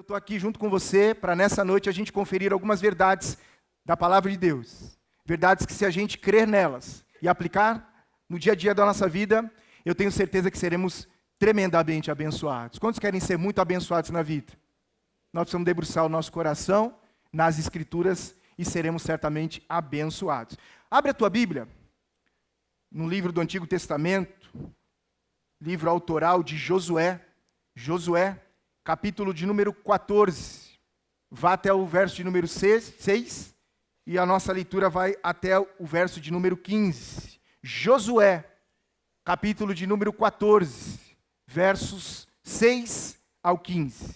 estou aqui junto com você para nessa noite a gente conferir algumas verdades da palavra de Deus. Verdades que, se a gente crer nelas e aplicar no dia a dia da nossa vida, eu tenho certeza que seremos tremendamente abençoados. Quantos querem ser muito abençoados na vida? Nós precisamos debruçar o nosso coração nas Escrituras e seremos certamente abençoados. Abre a tua Bíblia no livro do Antigo Testamento, livro autoral de Josué. Josué, capítulo de número 14. Vá até o verso de número 6 e a nossa leitura vai até o verso de número 15. Josué, capítulo de número 14, versos 6 ao 15.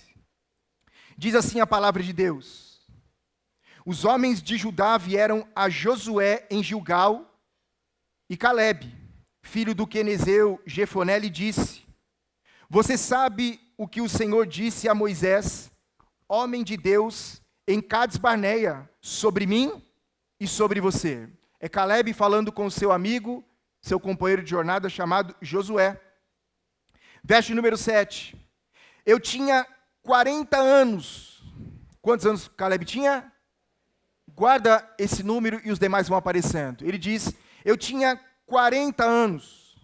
Diz assim a palavra de Deus: Os homens de Judá vieram a Josué em Gilgal, e Calebe, filho do quenezeu Jefoné, lhe disse: Você sabe o que o Senhor disse a Moisés, homem de Deus, em Cades-Barneia, sobre mim e sobre você. É Calebe falando com seu amigo, seu companheiro de jornada chamado Josué. Verso número 7. Eu tinha 40 anos. Quantos anos Calebe tinha? Guarda esse número e os demais vão aparecendo. Ele diz: eu tinha 40 anos.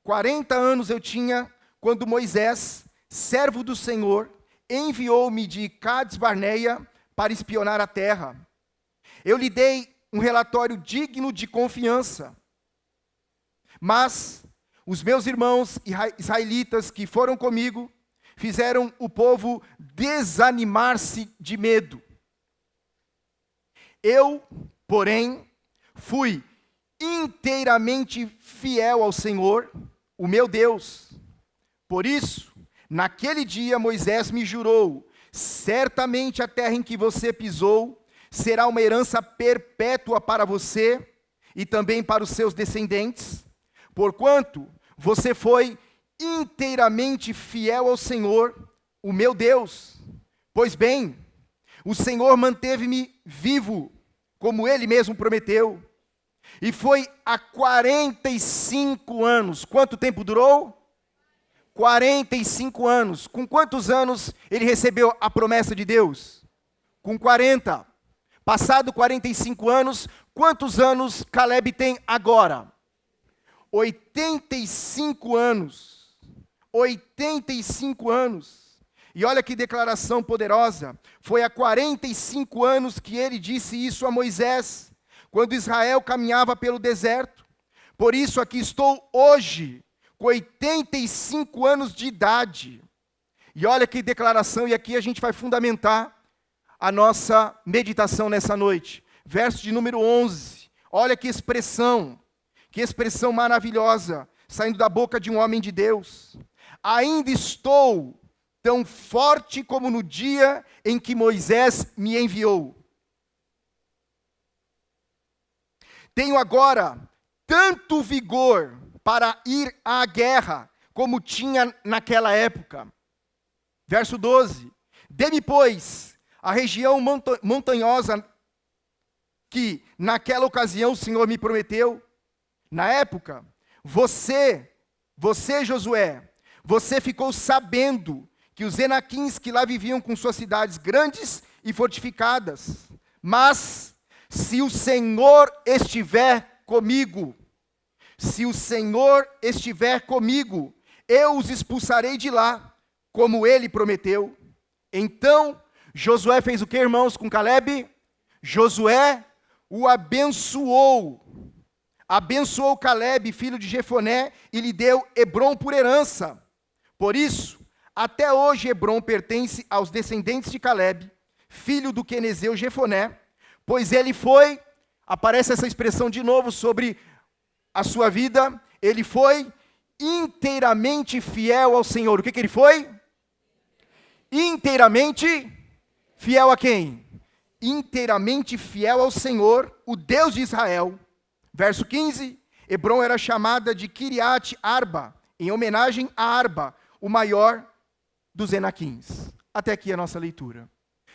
40 anos eu tinha quando Moisés, servo do Senhor, enviou-me de Cades-Barneia para espionar a terra. Eu lhe dei um relatório digno de confiança. Mas os meus irmãos israelitas que foram comigo fizeram o povo desanimar-se de medo. Eu, porém, fui inteiramente fiel ao Senhor, o meu Deus. Por isso, naquele dia Moisés me jurou: certamente a terra em que você pisou será uma herança perpétua para você e também para os seus descendentes, porquanto você foi inteiramente fiel ao Senhor, o meu Deus. Pois bem, o Senhor manteve-me vivo, como Ele mesmo prometeu, e foi há 45 anos. Quanto tempo durou? 45 anos. Com quantos anos ele recebeu a promessa de Deus? Com 40. Passado 45 anos, quantos anos Calebe tem agora? 85 anos. 85 anos. E olha que declaração poderosa. Foi há 45 anos que ele disse isso a Moisés, quando Israel caminhava pelo deserto. Por isso aqui estou hoje, com 85 anos de idade. E olha que declaração, e aqui a gente vai fundamentar a nossa meditação nessa noite. Verso de número 11. Olha que expressão maravilhosa, saindo da boca de um homem de Deus. Ainda estou tão forte como no dia em que Moisés me enviou. Tenho agora tanto vigor para ir à guerra, como tinha naquela época. Verso 12. Dê-me, pois, a região montanhosa que naquela ocasião o Senhor me prometeu. Na época, você, Josué, você ficou sabendo que os enaquins que lá viviam com suas cidades grandes e fortificadas. Mas, se o Senhor estiver comigo, eu os expulsarei de lá, como ele prometeu. Então, Josué fez o que, irmãos, com Calebe? Josué o abençoou. Abençoou Calebe, filho de Jefoné, e lhe deu Hebrom por herança. Por isso, até hoje Hebrom pertence aos descendentes de Calebe, filho do quenezeu Jefoné, pois ele foi, aparece essa expressão de novo sobre a sua vida, ele foi inteiramente fiel ao Senhor. O que ele foi? Inteiramente fiel a quem? Inteiramente fiel ao Senhor, o Deus de Israel. Verso 15, Hebrom era chamada de Kiriat Arba, em homenagem a Arba, o maior dos enaquins. Até aqui a nossa leitura.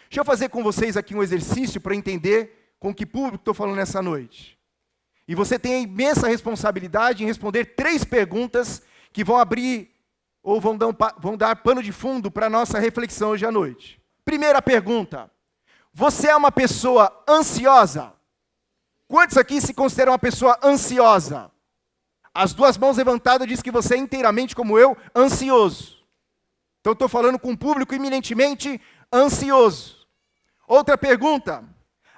Deixa eu fazer com vocês aqui um exercício para entender com que público estou falando nessa noite. E você tem a imensa responsabilidade em responder 3 perguntas que vão abrir ou vão dar pano de fundo para a nossa reflexão hoje à noite. Primeira pergunta: você é uma pessoa ansiosa? Quantos aqui se consideram uma pessoa ansiosa? As duas mãos levantadas diz que você é inteiramente, como eu, ansioso. Então estou falando com um público eminentemente ansioso. Outra pergunta: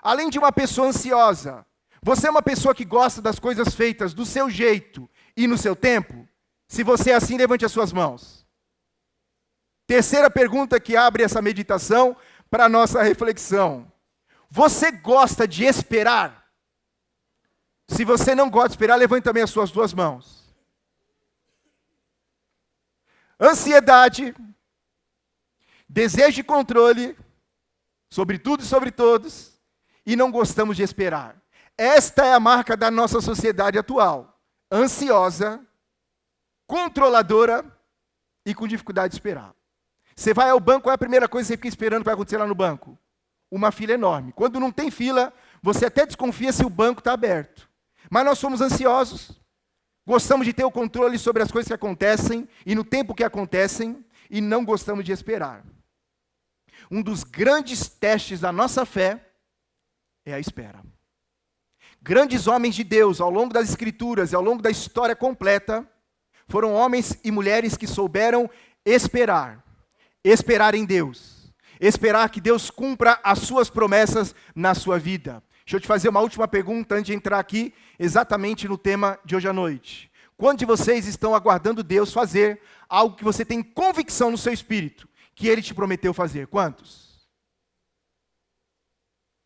além de uma pessoa ansiosa, você é uma pessoa que gosta das coisas feitas do seu jeito e no seu tempo? Se você é assim, levante as suas mãos. Terceira pergunta que abre essa meditação para a nossa reflexão: você gosta de esperar? Se você não gosta de esperar, levante também as suas duas mãos. Ansiedade, desejo de controle sobre tudo e sobre todos, e não gostamos de esperar. Esta é a marca da nossa sociedade atual: ansiosa, controladora e com dificuldade de esperar. Você vai ao banco, qual é a primeira coisa que você fica esperando que vai acontecer lá no banco? Uma fila enorme. Quando não tem fila, você até desconfia se o banco está aberto. Mas nós somos ansiosos, gostamos de ter o controle sobre as coisas que acontecem e no tempo que acontecem, e não gostamos de esperar. Um dos grandes testes da nossa fé é a espera. Grandes homens de Deus, ao longo das Escrituras e ao longo da história completa, foram homens e mulheres que souberam esperar. Esperar em Deus. Esperar que Deus cumpra as suas promessas na sua vida. Deixa eu te fazer uma última pergunta antes de entrar aqui exatamente no tema de hoje à noite. Quantos de vocês estão aguardando Deus fazer algo que você tem convicção no seu espírito que Ele te prometeu fazer? Quantos?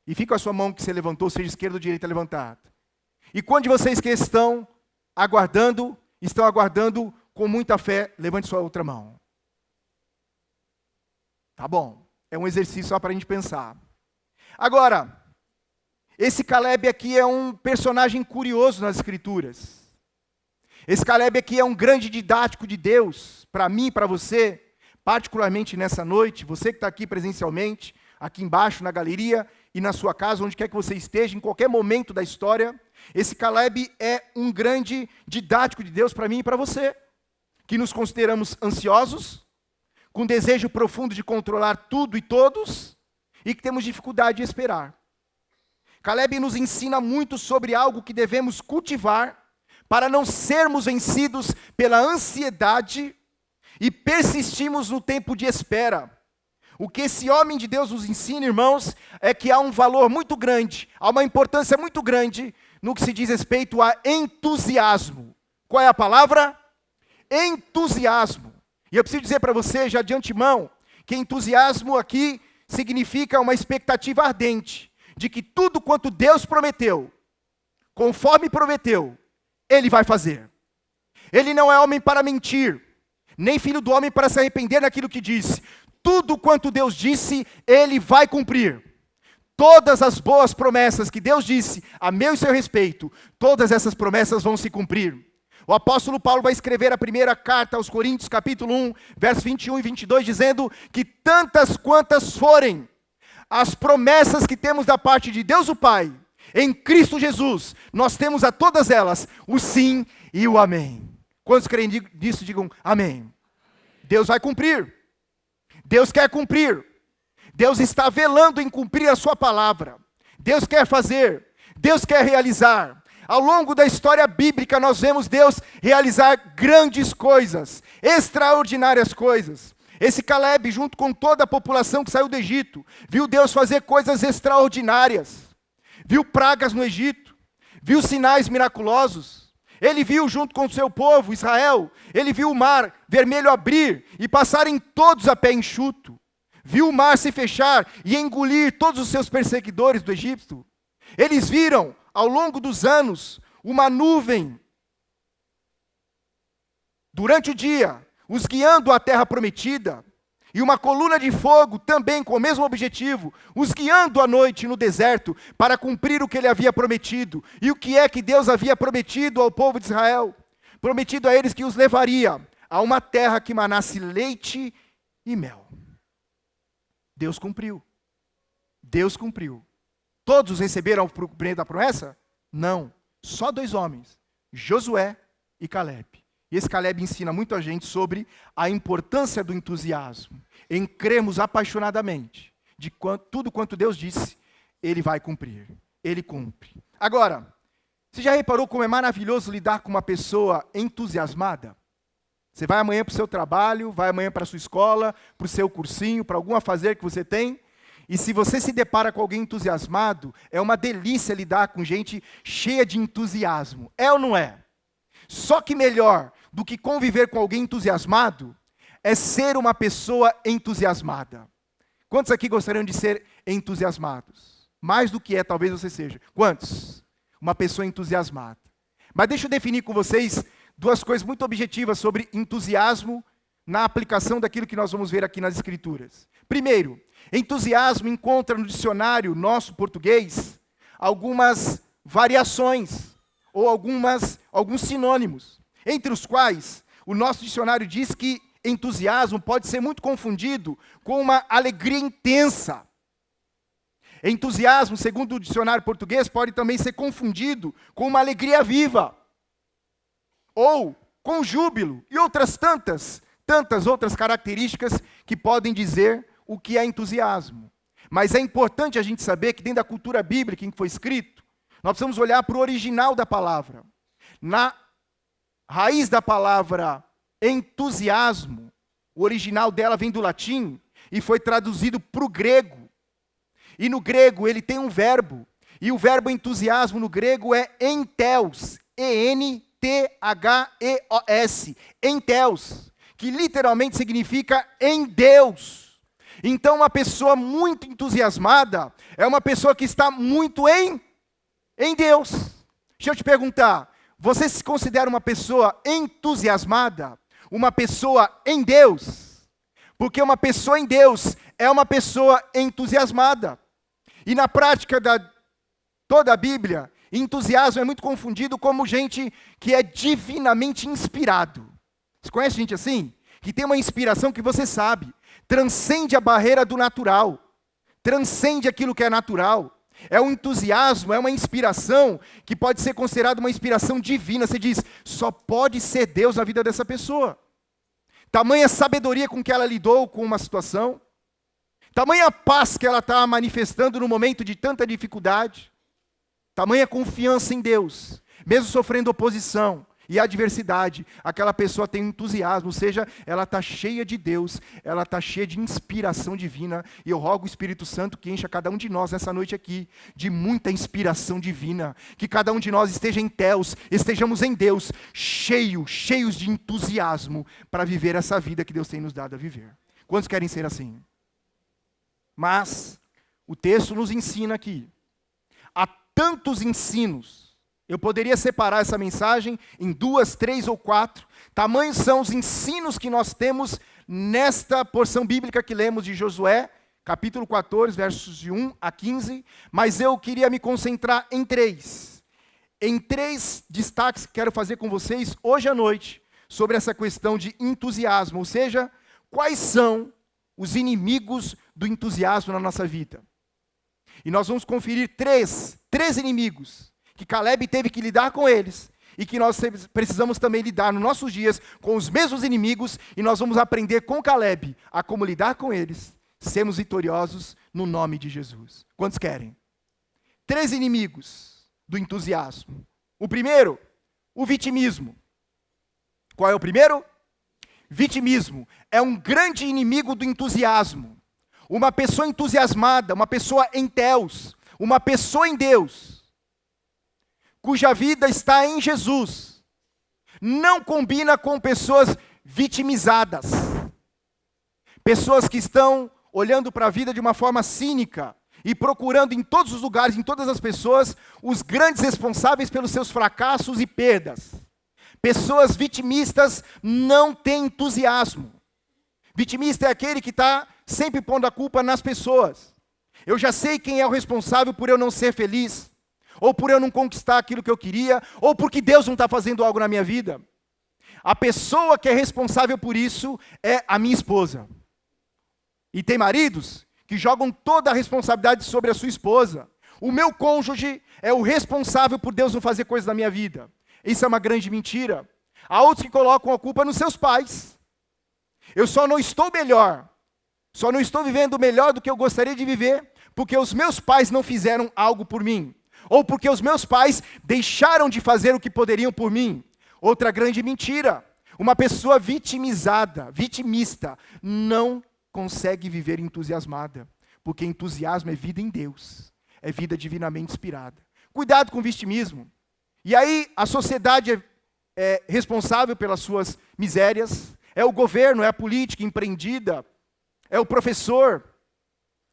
E fica a sua mão que você levantou, seja esquerda ou direita levantada. E quantos de vocês que estão aguardando com muita fé, levante sua outra mão. Tá bom, é um exercício só para a gente pensar. Agora, esse Caleb aqui é um personagem curioso nas Escrituras. Esse Caleb aqui é um grande didático de Deus, para mim e para você, particularmente nessa noite, você que está aqui presencialmente, aqui embaixo na galeria e na sua casa, onde quer que você esteja, em qualquer momento da história, esse Caleb é um grande didático de Deus para mim e para você, que nos consideramos ansiosos, com desejo profundo de controlar tudo e todos, e que temos dificuldade de esperar. Caleb nos ensina muito sobre algo que devemos cultivar para não sermos vencidos pela ansiedade e persistirmos no tempo de espera. O que esse homem de Deus nos ensina, irmãos, é que há um valor muito grande, há uma importância muito grande no que se diz respeito a entusiasmo. Qual é a palavra? Entusiasmo. E eu preciso dizer para você, já de antemão, que entusiasmo aqui significa uma expectativa ardente de que tudo quanto Deus prometeu, conforme prometeu, Ele vai fazer. Ele não é homem para mentir, nem filho do homem para se arrepender daquilo que disse. Tudo quanto Deus disse, Ele vai cumprir. Todas as boas promessas que Deus disse a meu e seu respeito, todas essas promessas vão se cumprir. O apóstolo Paulo vai escrever a primeira carta aos Coríntios, capítulo 1, versos 21 e 22, dizendo que tantas quantas forem as promessas que temos da parte de Deus o Pai, em Cristo Jesus, nós temos a todas elas o sim e o amém. Quantos creem nisso, digam amém. Deus vai cumprir. Deus quer cumprir. Deus está velando em cumprir a sua palavra. Deus quer fazer. Deus quer realizar. Ao longo da história bíblica, nós vemos Deus realizar grandes coisas, extraordinárias coisas. Esse Caleb, junto com toda a população que saiu do Egito, viu Deus fazer coisas extraordinárias. Viu pragas no Egito, viu sinais miraculosos. Ele viu, junto com o seu povo, Israel, ele viu o mar vermelho abrir e passarem todos a pé enxuto. Viu o mar se fechar e engolir todos os seus perseguidores do Egito. Eles viram, ao longo dos anos, uma nuvem durante o dia, os guiando à terra prometida, e uma coluna de fogo também com o mesmo objetivo, os guiando à noite no deserto para cumprir o que ele havia prometido. E o que é que Deus havia prometido ao povo de Israel? Prometido a eles que os levaria a uma terra que manasse leite e mel. Deus cumpriu. Deus cumpriu. Todos receberam o cumprimento da promessa? Não. Só 2 homens, Josué e Caleb. E esse Caleb ensina muito a gente sobre a importância do entusiasmo, em crermos apaixonadamente tudo quanto Deus disse, Ele vai cumprir. Ele cumpre. Agora, você já reparou como é maravilhoso lidar com uma pessoa entusiasmada? Você vai amanhã para o seu trabalho, vai amanhã para a sua escola, para o seu cursinho, para algum afazer que você tem, e se você se depara com alguém entusiasmado, é uma delícia lidar com gente cheia de entusiasmo. É ou não é? Só que melhor do que conviver com alguém entusiasmado é ser uma pessoa entusiasmada. Quantos aqui gostariam de ser entusiasmados? Mais do que talvez você seja. Quantos? Uma pessoa entusiasmada. Mas deixa eu definir com vocês duas coisas muito objetivas sobre entusiasmo na aplicação daquilo que nós vamos ver aqui nas Escrituras. Primeiro, entusiasmo encontra no dicionário nosso português algumas variações ou alguns sinônimos, entre os quais o nosso dicionário diz que entusiasmo pode ser muito confundido com uma alegria intensa. Entusiasmo, segundo o dicionário português, pode também ser confundido com uma alegria viva, ou com júbilo, e outras tantas outras características que podem dizer o que é entusiasmo. Mas é importante a gente saber que dentro da cultura bíblica em que foi escrito, nós precisamos olhar para o original da palavra. Na raiz da palavra entusiasmo, o original dela vem do latim e foi traduzido para o grego. E no grego ele tem um verbo, e o verbo entusiasmo no grego é entheos, E-N-T-H-E-O-S, entheos, que literalmente significa em Deus. Então uma pessoa muito entusiasmada é uma pessoa que está muito em Deus. Deixa eu te perguntar, você se considera uma pessoa entusiasmada? Uma pessoa em Deus? Porque uma pessoa em Deus é uma pessoa entusiasmada. E na prática toda a Bíblia, entusiasmo é muito confundido como gente que é divinamente inspirado. Você conhece gente assim? Que tem uma inspiração que você sabe, transcende a barreira do natural, transcende aquilo que é natural. É um entusiasmo, é uma inspiração que pode ser considerada uma inspiração divina. Você diz, só pode ser Deus na vida dessa pessoa. Tamanha sabedoria com que ela lidou com uma situação, tamanha paz que ela está manifestando no momento de tanta dificuldade, tamanha confiança em Deus, mesmo sofrendo oposição e adversidade, aquela pessoa tem um entusiasmo, ou seja, ela está cheia de Deus, ela está cheia de inspiração divina, e eu rogo o Espírito Santo que encha cada um de nós nessa noite aqui, de muita inspiração divina, que cada um de nós esteja em Deus, estejamos em Deus, cheios de entusiasmo, para viver essa vida que Deus tem nos dado a viver. Quantos querem ser assim? Mas, o texto nos ensina aqui, há tantos ensinos. Eu poderia separar essa mensagem em 2, 3 ou 4. Tamanhos são os ensinos que nós temos nesta porção bíblica que lemos de Josué, capítulo 14, versos de 1 a 15. Mas eu queria me concentrar em 3. Em 3 destaques que quero fazer com vocês hoje à noite, sobre essa questão de entusiasmo. Ou seja, quais são os inimigos do entusiasmo na nossa vida. E nós vamos conferir três inimigos, que Caleb teve que lidar com eles, e que nós precisamos também lidar nos nossos dias com os mesmos inimigos, e nós vamos aprender com Caleb a como lidar com eles, sermos vitoriosos no nome de Jesus. Quantos querem? 3 inimigos do entusiasmo. O primeiro, o vitimismo. Qual é o primeiro? Vitimismo. É um grande inimigo do entusiasmo. Uma pessoa entusiasmada, uma pessoa em Deus, uma pessoa em Deus, cuja vida está em Jesus, não combina com pessoas vitimizadas. Pessoas que estão olhando para a vida de uma forma cínica e procurando em todos os lugares, em todas as pessoas, os grandes responsáveis pelos seus fracassos e perdas. Pessoas vitimistas não têm entusiasmo. Vitimista é aquele que está sempre pondo a culpa nas pessoas. Eu já sei quem é o responsável por eu não ser feliz, ou por eu não conquistar aquilo que eu queria, ou porque Deus não está fazendo algo na minha vida. A pessoa que é responsável por isso é a minha esposa. E tem maridos que jogam toda a responsabilidade sobre a sua esposa. O meu cônjuge é o responsável por Deus não fazer coisas na minha vida. Isso é uma grande mentira. Há outros que colocam a culpa nos seus pais. Eu só não estou melhor, Só não estou vivendo melhor do que eu gostaria de viver porque os meus pais não fizeram algo por mim. Ou porque os meus pais deixaram de fazer o que poderiam por mim. Outra grande mentira. Uma pessoa vitimista, não consegue viver entusiasmada. Porque entusiasmo é vida em Deus. É vida divinamente inspirada. Cuidado com o vitimismo. E aí a sociedade é responsável pelas suas misérias. É o governo, é a política empreendida. É o professor,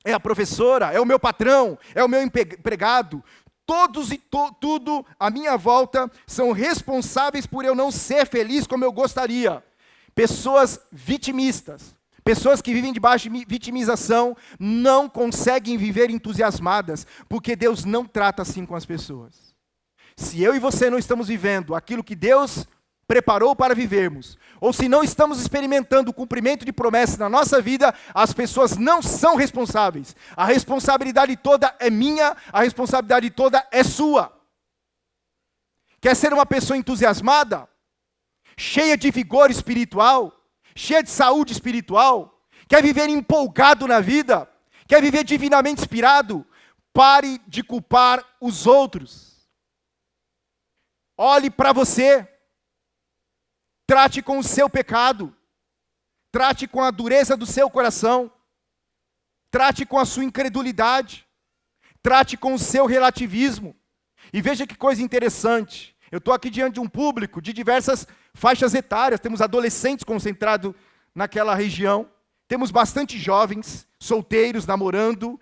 é a professora, é o meu patrão, é o meu empregado. Todos e tudo à minha volta são responsáveis por eu não ser feliz como eu gostaria. Pessoas vitimistas, pessoas que vivem debaixo de vitimização, não conseguem viver entusiasmadas, porque Deus não trata assim com as pessoas. Se eu e você não estamos vivendo aquilo que Deus preparou para vivermos, ou se não estamos experimentando o cumprimento de promessas na nossa vida, as pessoas não são responsáveis. A responsabilidade toda é minha, a responsabilidade toda é sua. Quer ser uma pessoa entusiasmada? Cheia de vigor espiritual? Cheia de saúde espiritual? Quer viver empolgado na vida? Quer viver divinamente inspirado? Pare de culpar os outros. Olhe para você. Trate com o seu pecado. Trate com a dureza do seu coração. Trate com a sua incredulidade. Trate com o seu relativismo. E veja que coisa interessante. Eu estou aqui diante de um público de diversas faixas etárias. Temos adolescentes concentrados naquela região. Temos bastante jovens, solteiros, namorando.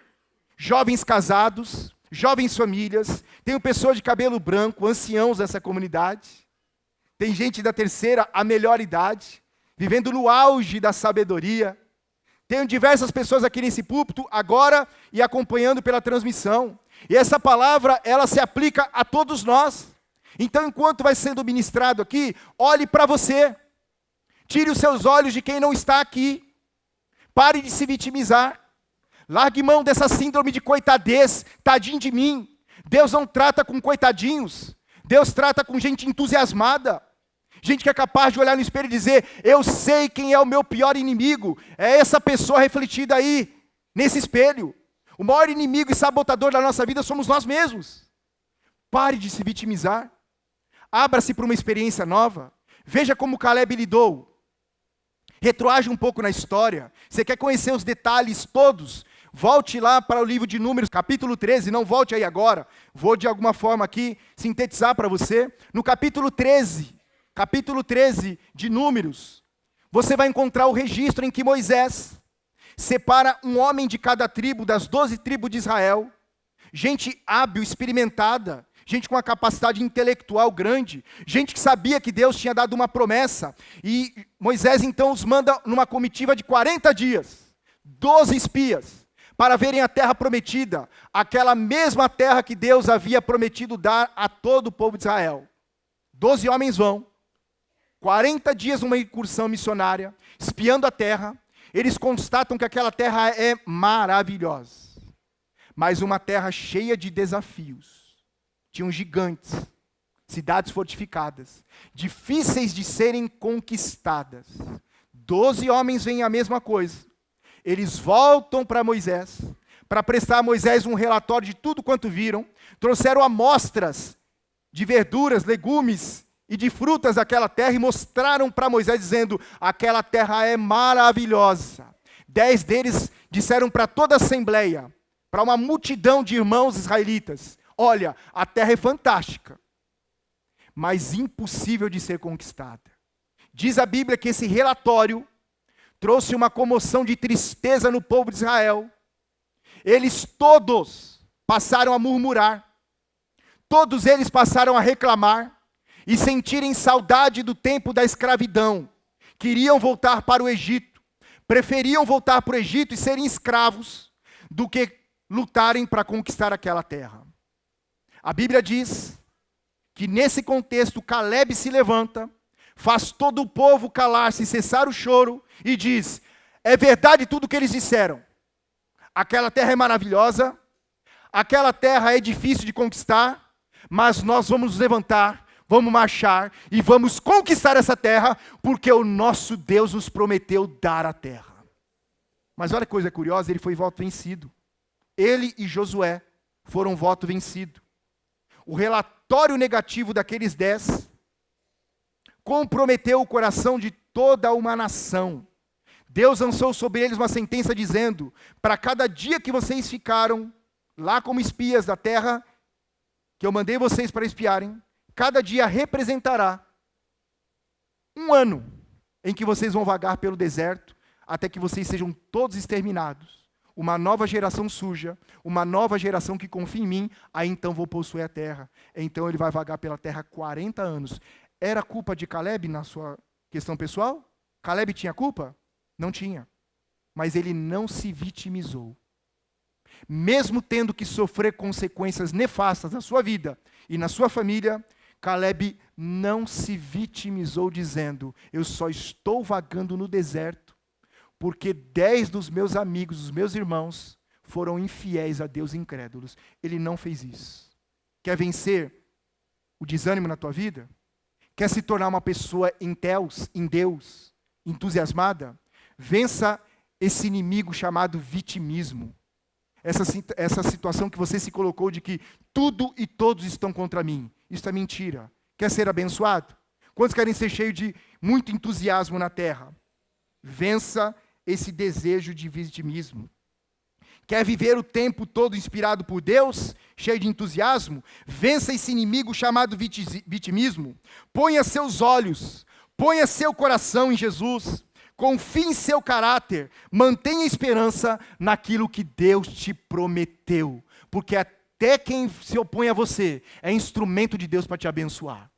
Jovens casados. Jovens famílias. Tenho pessoas de cabelo branco, anciãos dessa comunidade. Tem gente da terceira, a melhor idade, vivendo no auge da sabedoria. Tenho diversas pessoas aqui nesse púlpito, agora e acompanhando pela transmissão. E essa palavra, ela se aplica a todos nós. Então, enquanto vai sendo ministrado aqui, olhe para você. Tire os seus olhos de quem não está aqui. Pare de se vitimizar. Largue mão dessa síndrome de coitadez, tadinho de mim. Deus não trata com coitadinhos. Deus trata com gente entusiasmada. Gente que é capaz de olhar no espelho e dizer, eu sei quem é o meu pior inimigo. É essa pessoa refletida aí, nesse espelho. O maior inimigo e sabotador da nossa vida somos nós mesmos. Pare de se vitimizar. Abra-se para uma experiência nova. Veja como Caleb lidou. Retroage um pouco na história. Você quer conhecer os detalhes todos? Volte lá para o livro de Números, capítulo 13. Não volte aí agora. Vou de alguma forma aqui sintetizar para você. No capítulo 13 de Números, você vai encontrar o registro em que Moisés separa um homem de cada tribo, das 12 tribos de Israel, gente hábil, experimentada, gente com uma capacidade intelectual grande, gente que sabia que Deus tinha dado uma promessa, e Moisés então os manda numa comitiva de 40 dias, 12 espias, para verem a terra prometida, aquela mesma terra que Deus havia prometido dar a todo o povo de Israel. 12 homens vão, 40 dias numa incursão missionária, espiando a terra. Eles constatam que aquela terra é maravilhosa, mas uma terra cheia de desafios. Tinham gigantes, cidades fortificadas, difíceis de serem conquistadas. 12 homens veem a mesma coisa. Eles voltam para Moisés, para prestar a Moisés um relatório de tudo quanto viram. Trouxeram amostras de verduras, legumes e de frutas daquela terra e mostraram para Moisés, dizendo, aquela terra é maravilhosa. 10 deles disseram para toda a assembleia, para uma multidão de irmãos israelitas, olha, a terra é fantástica, mas impossível de ser conquistada. Diz a Bíblia que esse relatório trouxe uma comoção de tristeza no povo de Israel. Eles todos passaram a murmurar, todos eles passaram a reclamar, e sentirem saudade do tempo da escravidão. Queriam voltar para o Egito. Preferiam voltar para o Egito e serem escravos do que lutarem para conquistar aquela terra. A Bíblia diz que nesse contexto Caleb se levanta, faz todo o povo calar-se, cessar o choro e diz, é verdade tudo o que eles disseram. Aquela terra é maravilhosa, aquela terra é difícil de conquistar, mas nós vamos nos levantar, vamos marchar e vamos conquistar essa terra, porque o nosso Deus nos prometeu dar a terra. Mas olha que coisa curiosa, ele foi voto vencido. Ele e Josué foram voto vencido. O relatório negativo daqueles 10 comprometeu o coração de toda uma nação. Deus lançou sobre eles uma sentença dizendo: para cada dia que vocês ficaram lá como espias da terra, que eu mandei vocês para espiarem, cada dia representará um ano em que vocês vão vagar pelo deserto, até que vocês sejam todos exterminados. Uma nova geração surja, uma nova geração que confia em mim, aí então vou possuir a terra. Então ele vai vagar pela terra 40 anos. Era culpa de Caleb na sua questão pessoal? Caleb tinha culpa? Não tinha. Mas ele não se vitimizou. Mesmo tendo que sofrer consequências nefastas na sua vida e na sua família, Caleb não se vitimizou dizendo: eu só estou vagando no deserto porque 10 dos meus amigos, os meus irmãos, foram infiéis a Deus, incrédulos. Ele não fez isso. Quer vencer o desânimo na tua vida? Quer se tornar uma pessoa em Deus, entusiasmada? Vença esse inimigo chamado vitimismo. Essa situação que você se colocou de que tudo e todos estão contra mim. Isso é mentira. Quer ser abençoado? Quantos querem ser cheios de muito entusiasmo na terra? Vença esse desejo de vitimismo. Quer viver o tempo todo inspirado por Deus, cheio de entusiasmo? Vença esse inimigo chamado vitimismo. Ponha seus olhos, ponha seu coração em Jesus. Confie em seu caráter. Mantenha esperança naquilo que Deus te prometeu. Porque até quem se opõe a você é instrumento de Deus para te abençoar.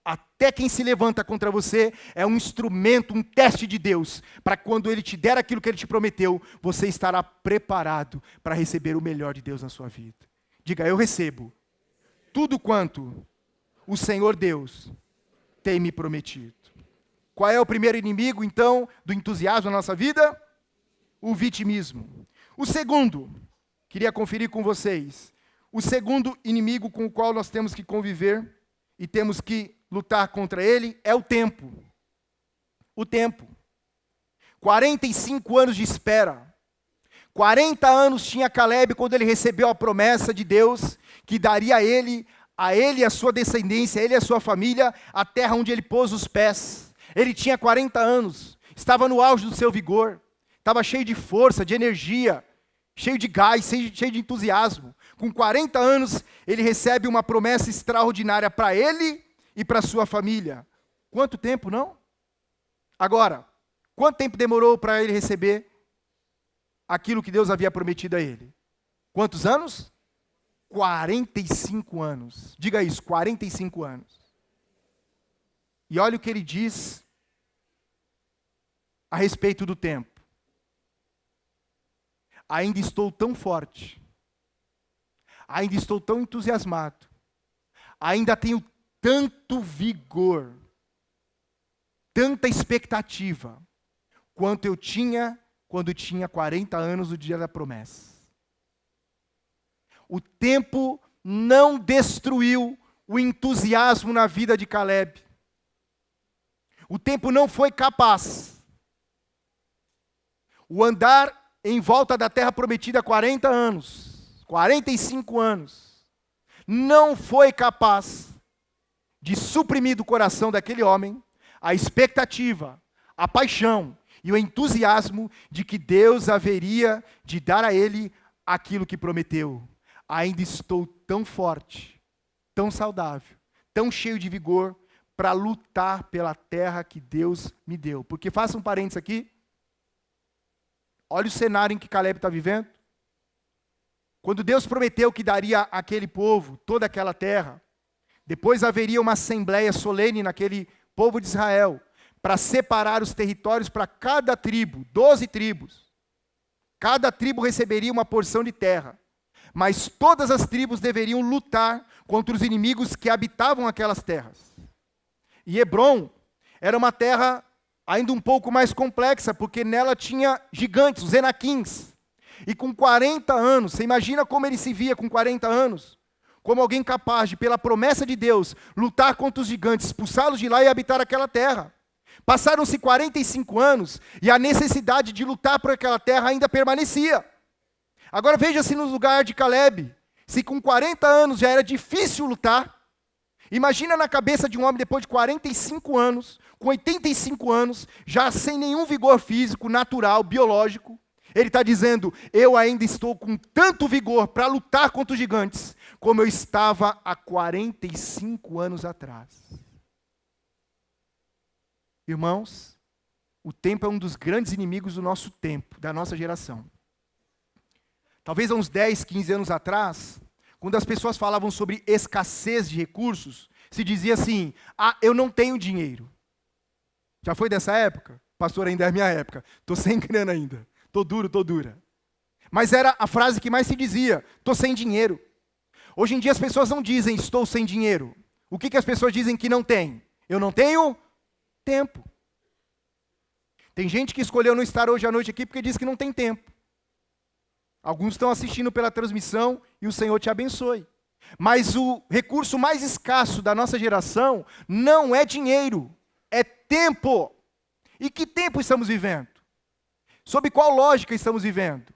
Até quem se levanta contra você é um instrumento, um teste de Deus, para quando Ele te der aquilo que Ele te prometeu, você estará preparado para receber o melhor de Deus na sua vida. Diga: eu recebo tudo quanto o Senhor Deus tem me prometido. Qual é o primeiro inimigo, então, do entusiasmo na nossa vida? O vitimismo. O segundo, queria conferir com vocês, o segundo inimigo com o qual nós temos que conviver e temos que lutar contra ele é o tempo. O tempo. 45 anos de espera. 40 anos tinha Caleb quando ele recebeu a promessa de Deus que daria a ele e a sua descendência, a ele e a sua família, a terra onde ele pôs os pés. Ele tinha 40 anos, estava no auge do seu vigor, estava cheio de força, de energia, cheio de gás, cheio de entusiasmo. Com 40 anos, ele recebe uma promessa extraordinária para ele e para sua família. Quanto tempo, não? Agora, quanto tempo demorou para ele receber aquilo que Deus havia prometido a ele? Quantos anos? 45 anos. Diga isso, 45 anos. E olha o que ele diz a respeito do tempo. Ainda estou tão forte, ainda estou tão entusiasmado, ainda tenho tanto vigor, tanta expectativa, quanto eu tinha quando tinha 40 anos no dia da promessa. O tempo não destruiu o entusiasmo na vida de Caleb. O tempo não foi capaz. O andar em volta da terra prometida há 40 anos, 45 anos, não foi capaz de suprimir do coração daquele homem a expectativa, a paixão e o entusiasmo de que Deus haveria de dar a ele aquilo que prometeu. Ainda estou tão forte, tão saudável, tão cheio de vigor para lutar pela terra que Deus me deu. Porque, faça um parênteses aqui, olha o cenário em que Caleb está vivendo. Quando Deus prometeu que daria àquele povo toda aquela terra, depois haveria uma assembleia solene naquele povo de Israel, para separar os territórios para cada tribo, 12 tribos. Cada tribo receberia uma porção de terra, mas todas as tribos deveriam lutar contra os inimigos que habitavam aquelas terras. E Hebrom era uma terra ainda um pouco mais complexa, porque nela tinha gigantes, os Enaquins. E com 40 anos, você imagina como ele se via com 40 anos? Como alguém capaz de, pela promessa de Deus, lutar contra os gigantes, expulsá-los de lá e habitar aquela terra. Passaram-se 45 anos e a necessidade de lutar por aquela terra ainda permanecia. Agora veja-se no lugar de Caleb. Se com 40 anos já era difícil lutar, imagina na cabeça de um homem depois de 45 anos, com 85 anos, já sem nenhum vigor físico, natural, biológico. Ele está dizendo, eu ainda estou com tanto vigor para lutar contra os gigantes, como eu estava há 45 anos atrás. Irmãos, o tempo é um dos grandes inimigos do nosso tempo, da nossa geração. Talvez há uns 10, 15 anos atrás, quando as pessoas falavam sobre escassez de recursos, se dizia assim, eu não tenho dinheiro. Já foi dessa época? Pastor, ainda é a minha época. Estou sem grana ainda. Estou dura. Mas era a frase que mais se dizia, estou sem dinheiro. Hoje em dia as pessoas não dizem, estou sem dinheiro. O que as pessoas dizem que não tem? Eu não tenho tempo. Tem gente que escolheu não estar hoje à noite aqui porque diz que não tem tempo. Alguns estão assistindo pela transmissão e o Senhor te abençoe. Mas o recurso mais escasso da nossa geração não é dinheiro, é tempo. E que tempo estamos vivendo? Sob qual lógica estamos vivendo?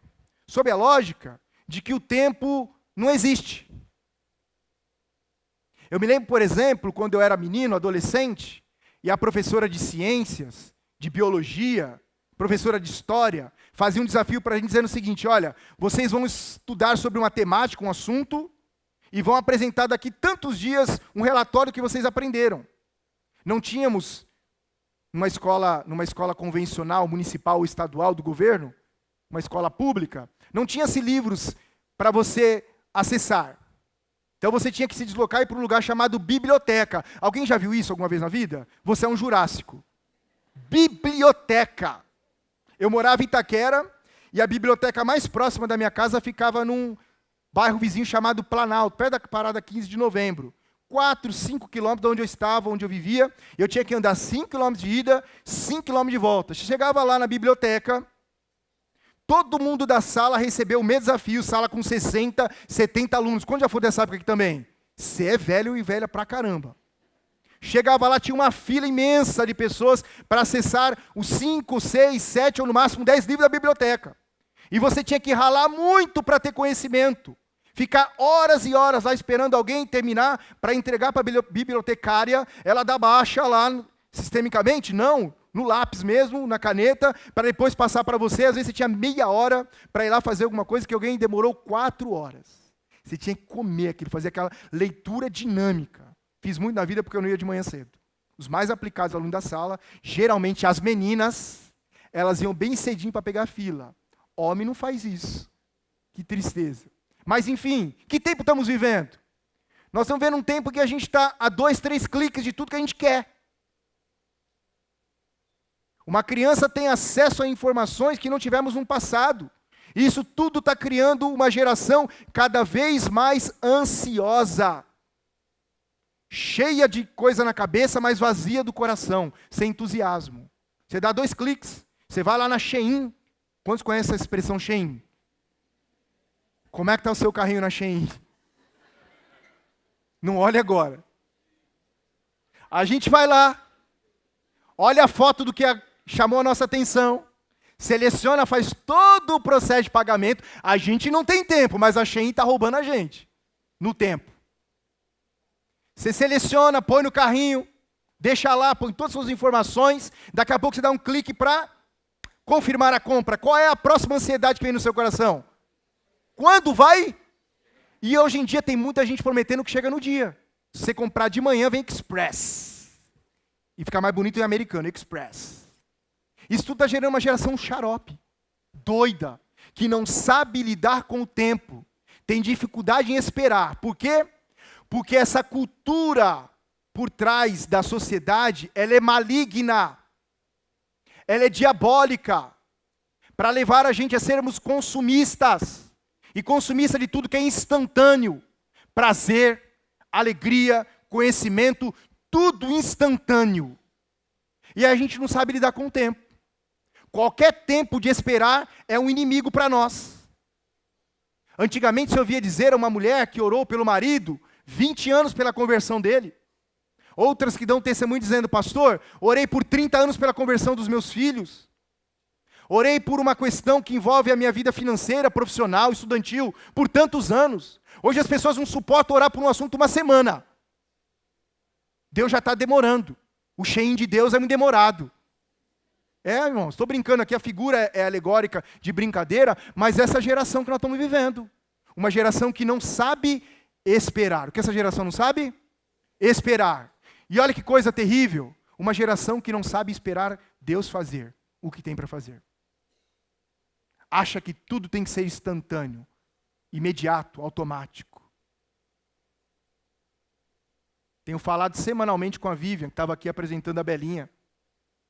Sob a lógica de que o tempo não existe. Eu me lembro, por exemplo, quando eu era menino, adolescente, e a professora de ciências, de biologia, professora de história, fazia um desafio para a gente dizendo o seguinte, olha, vocês vão estudar sobre uma temática, um assunto, e vão apresentar daqui tantos dias um relatório que vocês aprenderam. Não tínhamos numa escola convencional, municipal ou estadual do governo, uma escola pública, não tinha-se livros para você acessar. Então você tinha que se deslocar e ir para um lugar chamado biblioteca. Alguém já viu isso alguma vez na vida? Você é um jurássico. Biblioteca. Eu morava em Itaquera e a biblioteca mais próxima da minha casa ficava num bairro vizinho chamado Planalto, perto da parada 15 de novembro. 4, 5 quilômetros de onde eu estava, onde eu vivia. Eu tinha que andar 5 quilômetros de ida, 5 quilômetros de volta. Chegava lá na biblioteca, todo mundo da sala recebeu o mesmo desafio, sala com 60, 70 alunos. Quando já foi dessa época aqui também? Você é velho e velha pra caramba. Chegava lá, tinha uma fila imensa de pessoas para acessar os 5, 6, 7 ou no máximo 10 livros da biblioteca. E você tinha que ralar muito para ter conhecimento. Ficar horas e horas lá esperando alguém terminar para entregar para a bibliotecária, ela dá baixa lá sistemicamente? Não, no lápis mesmo, na caneta, para depois passar para você. Às vezes você tinha meia hora para ir lá fazer alguma coisa que alguém demorou 4 horas. Você tinha que comer aquilo, fazer aquela leitura dinâmica. Fiz muito na vida porque eu não ia de manhã cedo. Os mais aplicados alunos da sala, geralmente as meninas, elas iam bem cedinho para pegar a fila. Homem não faz isso. Que tristeza. Mas enfim, que tempo estamos vivendo? Nós estamos vendo um tempo que a gente está a 2, 3 cliques de tudo que a gente quer. Uma criança tem acesso a informações que não tivemos no passado. E isso tudo está criando uma geração cada vez mais ansiosa. Cheia de coisa na cabeça, mas vazia do coração, sem entusiasmo. Você dá 2 cliques, você vai lá na Shein. Quantos conhecem essa expressão Shein? Como é que está o seu carrinho na Shein? Não olhe agora. A gente vai lá, olha a foto do que chamou a nossa atenção, seleciona, faz todo o processo de pagamento. A gente não tem tempo, mas a Shein está roubando a gente no tempo. Você seleciona, põe no carrinho, deixa lá, põe todas as suas informações, daqui a pouco você dá um clique para confirmar a compra. Qual é a próxima ansiedade que vem no seu coração? Quando vai? E hoje em dia tem muita gente prometendo que chega no dia. Se você comprar de manhã, vem Express. E fica mais bonito em americano, Express. Isso tudo está gerando uma geração xarope, doida, que não sabe lidar com o tempo. Tem dificuldade em esperar. Por quê? Porque essa cultura por trás da sociedade, ela é maligna. Ela é diabólica. Para levar a gente a sermos consumistas. E consumista de tudo que é instantâneo. Prazer, alegria, conhecimento, tudo instantâneo. E a gente não sabe lidar com o tempo. Qualquer tempo de esperar é um inimigo para nós. Antigamente se ouvia dizer a uma mulher que orou pelo marido, 20 anos pela conversão dele. Outras que dão testemunho dizendo, pastor, orei por 30 anos pela conversão dos meus filhos. Orei por uma questão que envolve a minha vida financeira, profissional, estudantil, por tantos anos. Hoje as pessoas não suportam orar por um assunto uma semana. Deus já está demorando. O cheinho de Deus é um demorado. Irmãos, estou brincando aqui, a figura é alegórica de brincadeira, mas essa geração que nós estamos vivendo. Uma geração que não sabe esperar. O que essa geração não sabe? Esperar. E olha que coisa terrível. Uma geração que não sabe esperar Deus fazer o que tem para fazer. Acha que tudo tem que ser instantâneo, imediato, automático. Tenho falado semanalmente com a Vivian, que estava aqui apresentando a Belinha.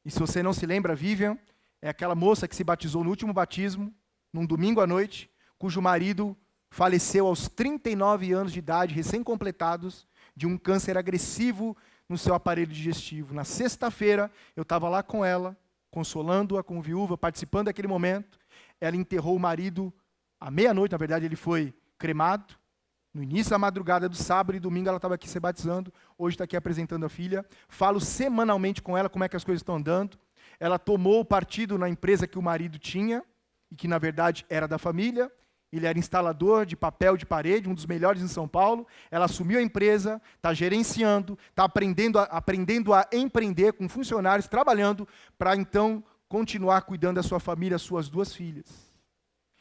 E se você não se lembra, a Vivian é aquela moça que se batizou no último batismo, num domingo à noite, cujo marido faleceu aos 39 anos de idade, recém-completados, de um câncer agressivo no seu aparelho digestivo. Na sexta-feira, eu estava lá com ela, consolando-a como viúva, participando daquele momento. Ela enterrou o marido à meia-noite, na verdade ele foi cremado. No início da madrugada do sábado e domingo ela estava aqui se batizando, hoje está aqui apresentando a filha. Falo semanalmente com ela como é que as coisas estão andando. Ela tomou o partido na empresa que o marido tinha, e que na verdade era da família. Ele era instalador de papel de parede, um dos melhores em São Paulo. Ela assumiu a empresa, está gerenciando, está aprendendo a empreender com funcionários, trabalhando, para então continuar cuidando da sua família, suas duas filhas.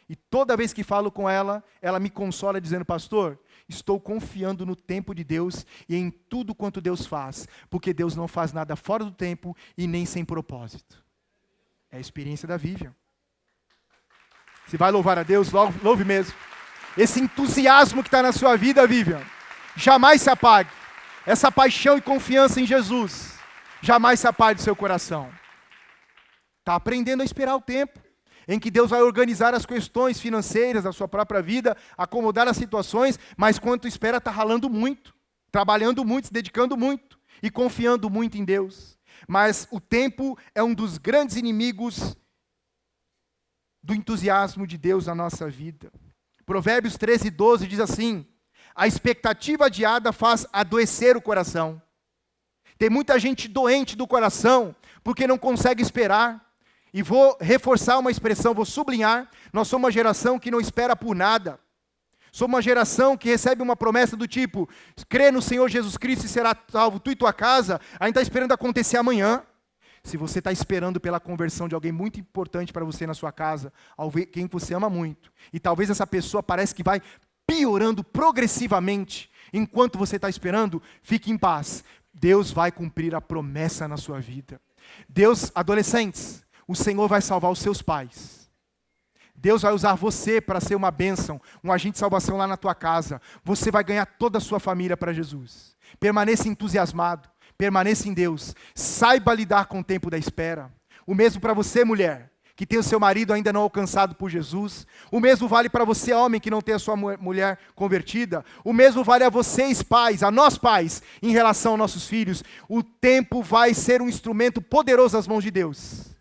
E toda vez que falo com ela, ela me consola dizendo, pastor, estou confiando no tempo de Deus e em tudo quanto Deus faz, porque Deus não faz nada fora do tempo e nem sem propósito. É a experiência da Vivian. Se vai louvar a Deus, louve mesmo. Esse entusiasmo que está na sua vida, Vivian, jamais se apague. Essa paixão e confiança em Jesus, jamais se apague do seu coração. Está aprendendo a esperar o tempo em que Deus vai organizar as questões financeiras da sua própria vida, acomodar as situações, mas quanto espera está ralando muito, trabalhando muito, se dedicando muito e confiando muito em Deus. Mas o tempo é um dos grandes inimigos do entusiasmo de Deus na nossa vida. Provérbios 13:12 diz assim, a expectativa adiada faz adoecer o coração. Tem muita gente doente do coração, porque não consegue esperar. E vou reforçar uma expressão, vou sublinhar, nós somos uma geração que não espera por nada. Somos uma geração que recebe uma promessa do tipo, crê no Senhor Jesus Cristo e será salvo tu e tua casa, ainda está esperando acontecer amanhã. Se você está esperando pela conversão de alguém muito importante para você na sua casa, alguém que você ama muito, e talvez essa pessoa parece que vai piorando progressivamente, enquanto você está esperando, fique em paz. Deus vai cumprir a promessa na sua vida. Deus, adolescentes, o Senhor vai salvar os seus pais. Deus vai usar você para ser uma bênção, um agente de salvação lá na tua casa. Você vai ganhar toda a sua família para Jesus. Permaneça entusiasmado, permaneça em Deus. Saiba lidar com o tempo da espera. O mesmo para você, mulher, que tem o seu marido ainda não alcançado por Jesus. O mesmo vale para você, homem, que não tem a sua mulher convertida. O mesmo vale a vocês, pais, a nós, pais, em relação aos nossos filhos. O tempo vai ser um instrumento poderoso nas mãos de Deus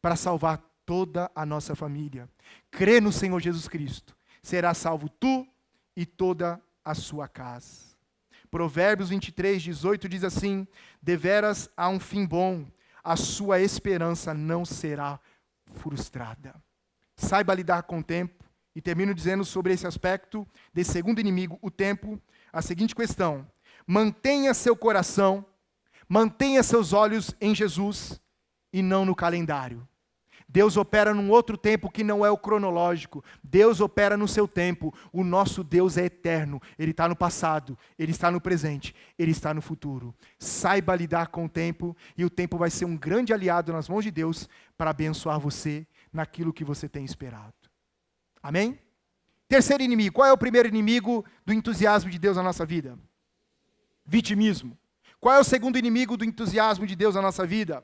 para salvar toda a nossa família. Crê no Senhor Jesus Cristo, será salvo tu e toda a sua casa. Provérbios 23:18 diz assim, deveras há um fim bom, a sua esperança não será frustrada. Saiba lidar com o tempo, e termino dizendo sobre esse aspecto desse segundo inimigo, o tempo, a seguinte questão, mantenha seu coração, mantenha seus olhos em Jesus e não no calendário. Deus opera num outro tempo que não é o cronológico. Deus opera no seu tempo. O nosso Deus é eterno. Ele está no passado, Ele está no presente, Ele está no futuro. Saiba lidar com o tempo e o tempo vai ser um grande aliado nas mãos de Deus para abençoar você naquilo que você tem esperado. Amém? Terceiro inimigo. Qual é o primeiro inimigo do entusiasmo de Deus na nossa vida? Vitimismo. Qual é o segundo inimigo do entusiasmo de Deus na nossa vida?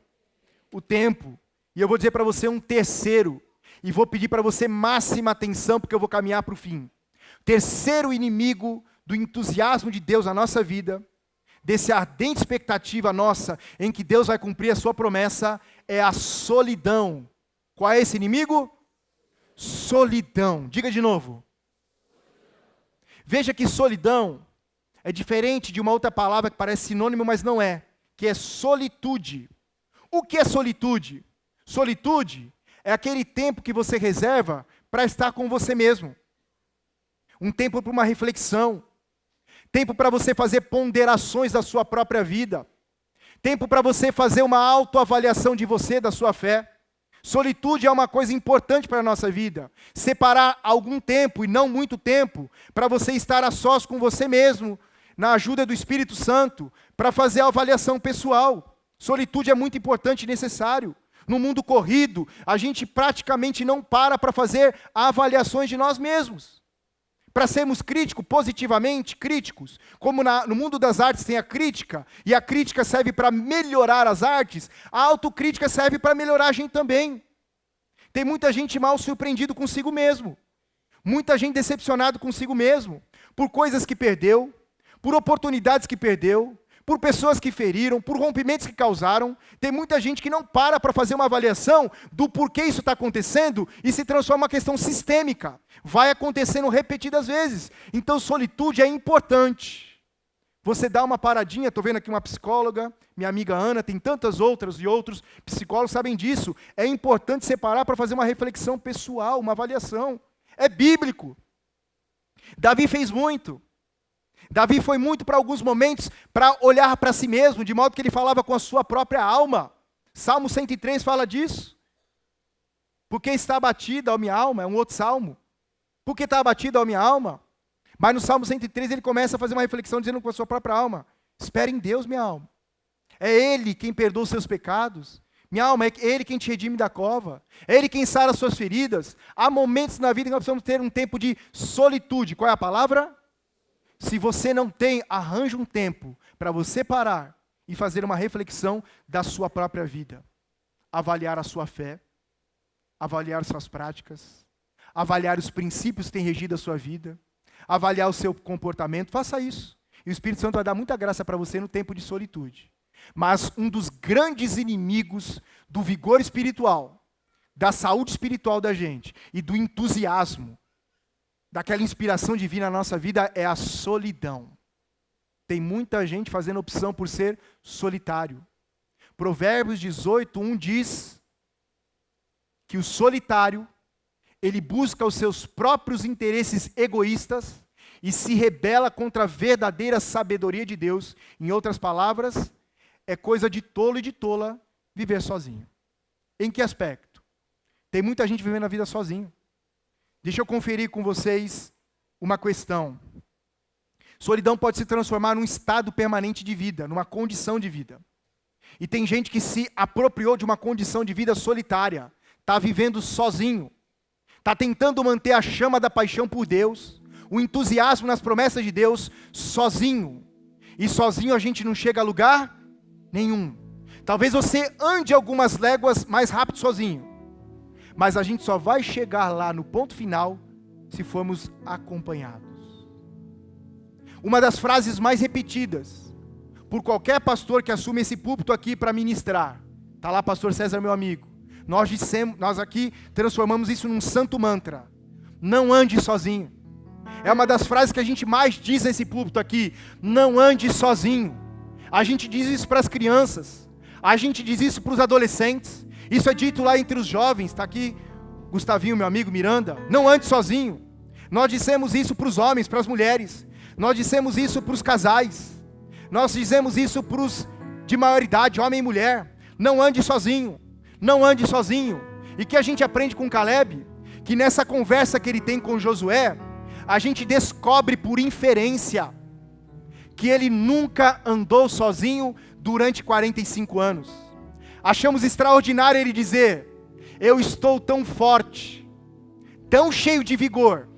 O tempo. E eu vou dizer para você um terceiro, e vou pedir para você máxima atenção, porque eu vou caminhar para o fim. Terceiro inimigo do entusiasmo de Deus na nossa vida, desse ardente expectativa nossa, em que Deus vai cumprir a sua promessa, é a solidão. Qual é esse inimigo? Solidão. Diga de novo. Veja que solidão é diferente de uma outra palavra que parece sinônimo, mas não é, que é solitude. O que é solitude? Solitude é aquele tempo que você reserva para estar com você mesmo. Um tempo para uma reflexão. Tempo para você fazer ponderações da sua própria vida. Tempo para você fazer uma autoavaliação de você, da sua fé. Solitude é uma coisa importante para a nossa vida. Separar algum tempo, e não muito tempo, para você estar a sós com você mesmo, na ajuda do Espírito Santo, para fazer a avaliação pessoal. Solitude é muito importante e necessário. No mundo corrido, a gente praticamente não para fazer avaliações de nós mesmos. Para sermos críticos, positivamente críticos, como no mundo das artes tem a crítica, e a crítica serve para melhorar as artes, a autocrítica serve para melhorar a gente também. Tem muita gente mal surpreendido consigo mesmo, muita gente decepcionado consigo mesmo, por coisas que perdeu, por oportunidades que perdeu, por pessoas que feriram, por rompimentos que causaram. Tem muita gente que não para fazer uma avaliação do porquê isso está acontecendo e se transforma em uma questão sistêmica. Vai acontecendo repetidas vezes. Então, solitude é importante. Você dá uma paradinha, estou vendo aqui uma psicóloga, minha amiga Ana, tem tantas outras e outros psicólogos sabem disso. É importante separar para fazer uma reflexão pessoal, uma avaliação. É bíblico. Davi fez muito. Davi foi muito para alguns momentos para olhar para si mesmo, de modo que ele falava com a sua própria alma. Salmo 103 fala disso. Porque está abatida a minha alma, é um outro salmo. Porque está abatida a minha alma? Mas no Salmo 103 ele começa a fazer uma reflexão dizendo com a sua própria alma: espere em Deus, minha alma. É Ele quem perdoa os seus pecados. Minha alma, é Ele quem te redime da cova. É Ele quem sara as suas feridas. Há momentos na vida que nós precisamos ter um tempo de solitude. Qual é a palavra? Se você não tem, arranje um tempo para você parar e fazer uma reflexão da sua própria vida. Avaliar a sua fé, avaliar suas práticas, avaliar os princípios que têm regido a sua vida, avaliar o seu comportamento. Faça isso. E o Espírito Santo vai dar muita graça para você no tempo de solitude. Mas um dos grandes inimigos do vigor espiritual, da saúde espiritual da gente e do entusiasmo, daquela inspiração divina na nossa vida é a solidão. Tem muita gente fazendo opção por ser solitário. Provérbios 18:1 diz que o solitário, ele busca os seus próprios interesses egoístas e se rebela contra a verdadeira sabedoria de Deus. Em outras palavras, é coisa de tolo e de tola viver sozinho. Em que aspecto? Tem muita gente vivendo a vida sozinho. Deixa eu conferir com vocês uma questão. Solidão pode se transformar num estado permanente de vida, numa condição de vida. E tem gente que se apropriou de uma condição de vida solitária, está vivendo sozinho, está tentando manter a chama da paixão por Deus, o entusiasmo nas promessas de Deus, sozinho. E sozinho a gente não chega a lugar nenhum. Talvez você ande algumas léguas mais rápido sozinho. Mas a gente só vai chegar lá no ponto final se formos acompanhados. Uma das frases mais repetidas por qualquer pastor que assume esse púlpito aqui para ministrar, está lá pastor César, meu amigo, nós aqui transformamos isso num santo mantra: não ande sozinho. É uma das frases que a gente mais diz nesse púlpito aqui: não ande sozinho. A gente diz isso para as crianças, a gente diz isso para os adolescentes. Isso é dito lá entre os jovens, está aqui Gustavinho, meu amigo, Miranda, não ande sozinho. Nós dissemos isso para os homens, para as mulheres. Nós dissemos isso para os casais. Nós dizemos isso para os de maioridade, homem e mulher. Não ande sozinho, não ande sozinho. E que a gente aprende com Caleb, que nessa conversa que ele tem com Josué, a gente descobre por inferência que ele nunca andou sozinho durante 45 anos. Achamos extraordinário ele dizer: eu estou tão forte, tão cheio de vigor,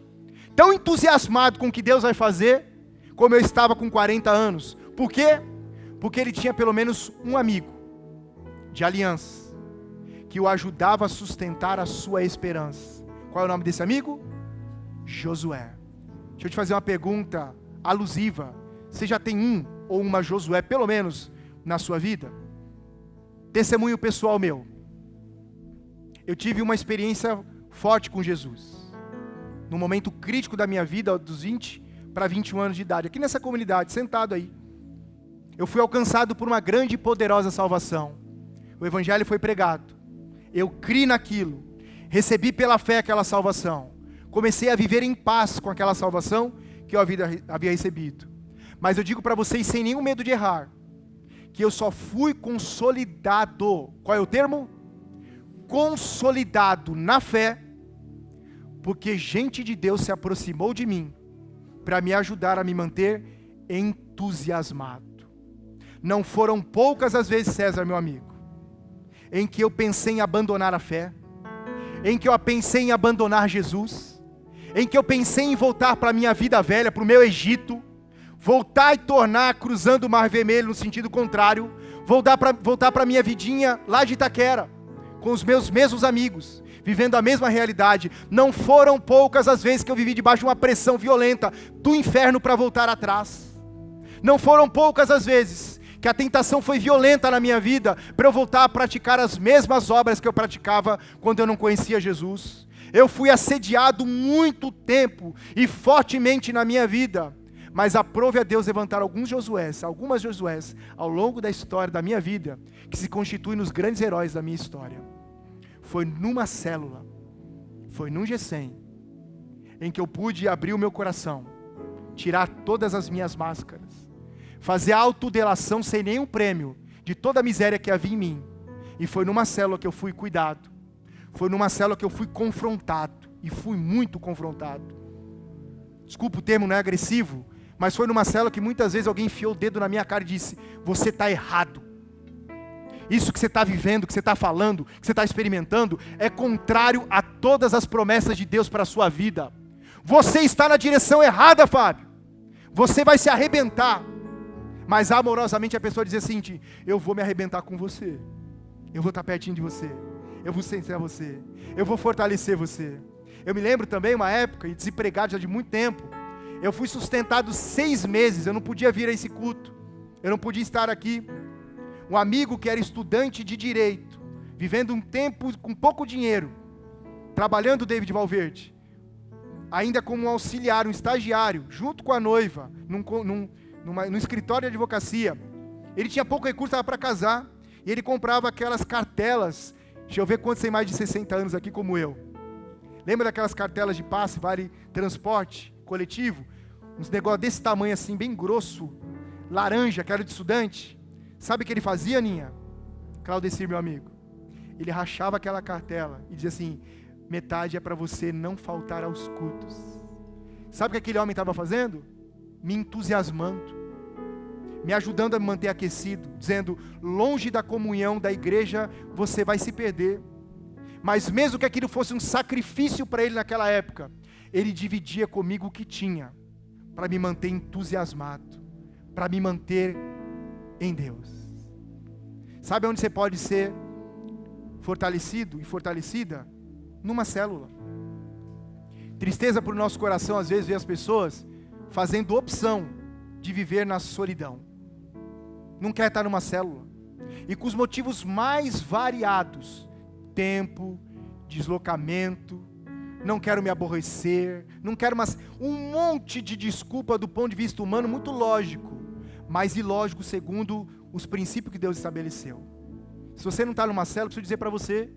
tão entusiasmado com o que Deus vai fazer, como eu estava com 40 anos. Por quê? Porque ele tinha pelo menos um amigo de aliança, que o ajudava a sustentar a sua esperança. Qual é o nome desse amigo? Josué. Deixa eu te fazer uma pergunta alusiva. Você já tem um ou uma Josué, pelo menos, na sua vida? Testemunho pessoal meu. Eu tive uma experiência forte com Jesus. No momento crítico da minha vida, dos 20 para 21 anos de idade, aqui nessa comunidade, sentado aí. Eu fui alcançado por uma grande e poderosa salvação. O evangelho foi pregado. Eu criei naquilo. Recebi pela fé aquela salvação. Comecei a viver em paz com aquela salvação que eu havia recebido. Mas eu digo para vocês, sem nenhum medo de errar, que eu só fui consolidado. Qual é o termo? Consolidado na fé, porque gente de Deus se aproximou de mim para me ajudar a me manter entusiasmado. Não foram poucas as vezes, César, meu amigo, em que eu pensei em abandonar a fé, em que eu pensei em abandonar Jesus, em que eu pensei em voltar para a minha vida velha, para o meu Egito, voltar e tornar cruzando o Mar Vermelho no sentido contrário, voltar para a minha vidinha lá de Itaquera, com os meus mesmos amigos, vivendo a mesma realidade. Não foram poucas as vezes que eu vivi debaixo de uma pressão violenta do inferno para voltar atrás. Não foram poucas as vezes que a tentação foi violenta na minha vida para eu voltar a praticar as mesmas obras que eu praticava quando eu não conhecia Jesus. Eu fui assediado muito tempo e fortemente na minha vida, mas aprove a Deus levantar algumas Josués ao longo da história da minha vida, que se constituem nos grandes heróis da minha história. Foi numa célula, foi num G100, em que eu pude abrir o meu coração, tirar todas as minhas máscaras, fazer a autodelação sem nenhum prêmio de toda a miséria que havia em mim. E foi numa célula que eu fui cuidado, foi numa célula que eu fui confrontado, e fui muito confrontado. Desculpa o termo, não é agressivo, mas foi numa célula que muitas vezes alguém enfiou o dedo na minha cara e disse: você está errado. Isso que você está vivendo, que você está falando, que você está experimentando, é contrário a todas as promessas de Deus para a sua vida. Você está na direção errada, Fábio. Você vai se arrebentar. Mas amorosamente a pessoa diz assim: eu vou me arrebentar com você. Eu vou estar pertinho de você. Eu vou sentir você. Eu vou fortalecer você. Eu me lembro também uma época, e desempregado já de muito tempo, eu fui sustentado 6 meses, eu não podia vir a esse culto. Eu não podia estar aqui. Um amigo que era estudante de Direito, vivendo um tempo com pouco dinheiro, trabalhando, David Valverde, ainda como um auxiliar, um estagiário, junto com a noiva, num escritório de advocacia. Ele tinha pouco recurso, estava para casar, e ele comprava aquelas cartelas. Deixa eu ver quantos tem mais de 60 anos aqui como eu. Lembra daquelas cartelas de passe, vale transporte coletivo? Uns negócios desse tamanho assim, bem grosso, laranja, que era de estudante. Sabe o que ele fazia, Aninha? Claudecir, meu amigo. Ele rachava aquela cartela e dizia assim: metade é para você não faltar aos cultos. Sabe o que aquele homem estava fazendo? Me entusiasmando, me ajudando a me manter aquecido, dizendo: longe da comunhão da igreja você vai se perder. Mas mesmo que aquilo fosse um sacrifício para ele naquela época, ele dividia comigo o que tinha, para me manter entusiasmado, para me manter em Deus. Sabe onde você pode ser fortalecido e fortalecida? Numa célula. Tristeza para o nosso coração às vezes ver as pessoas fazendo opção de viver na solidão. Não quer estar numa célula. E com os motivos mais variados: tempo, deslocamento, não quero me aborrecer, não quero um monte de desculpa do ponto de vista humano, muito lógico, mas ilógico segundo os princípios que Deus estabeleceu. Se você não está numa célula, eu preciso dizer para você,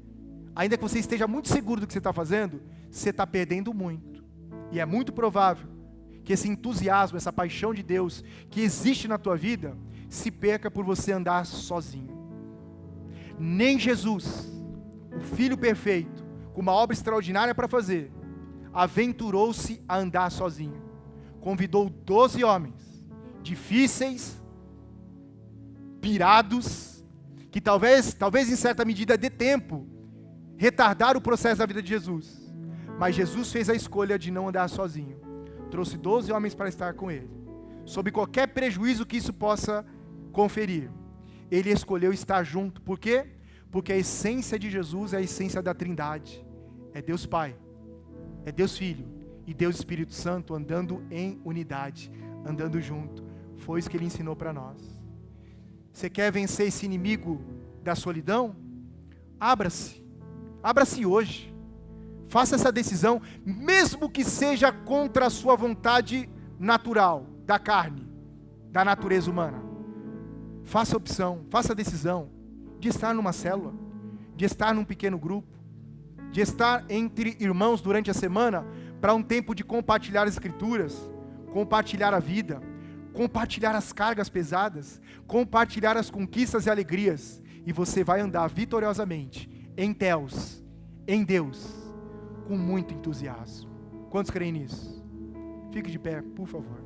ainda que você esteja muito seguro do que você está fazendo, você está perdendo muito. E é muito provável que esse entusiasmo, essa paixão de Deus que existe na tua vida, se perca por você andar sozinho. Nem Jesus, o Filho perfeito, com uma obra extraordinária para fazer, aventurou-se a andar sozinho. Convidou 12 homens, difíceis, pirados, que talvez em certa medida dê tempo, retardar o processo da vida de Jesus. Mas Jesus fez a escolha de não andar sozinho. Trouxe 12 homens para estar com ele. Sob qualquer prejuízo que isso possa conferir, ele escolheu estar junto. Por quê? Porque a essência de Jesus é a essência da Trindade. É Deus Pai, é Deus Filho e Deus Espírito Santo andando em unidade, andando junto. Foi isso que ele ensinou para nós. Você quer vencer esse inimigo da solidão? Abra-se. Abra-se hoje. Faça essa decisão, mesmo que seja contra a sua vontade natural, da carne, da natureza humana. Faça a opção, faça a decisão de estar numa célula, de estar num pequeno grupo, de estar entre irmãos durante a semana, para um tempo de compartilhar as escrituras, compartilhar a vida, compartilhar as cargas pesadas, compartilhar as conquistas e alegrias, e você vai andar vitoriosamente em Deus, com muito entusiasmo. Quantos creem nisso? Fique de pé, por favor.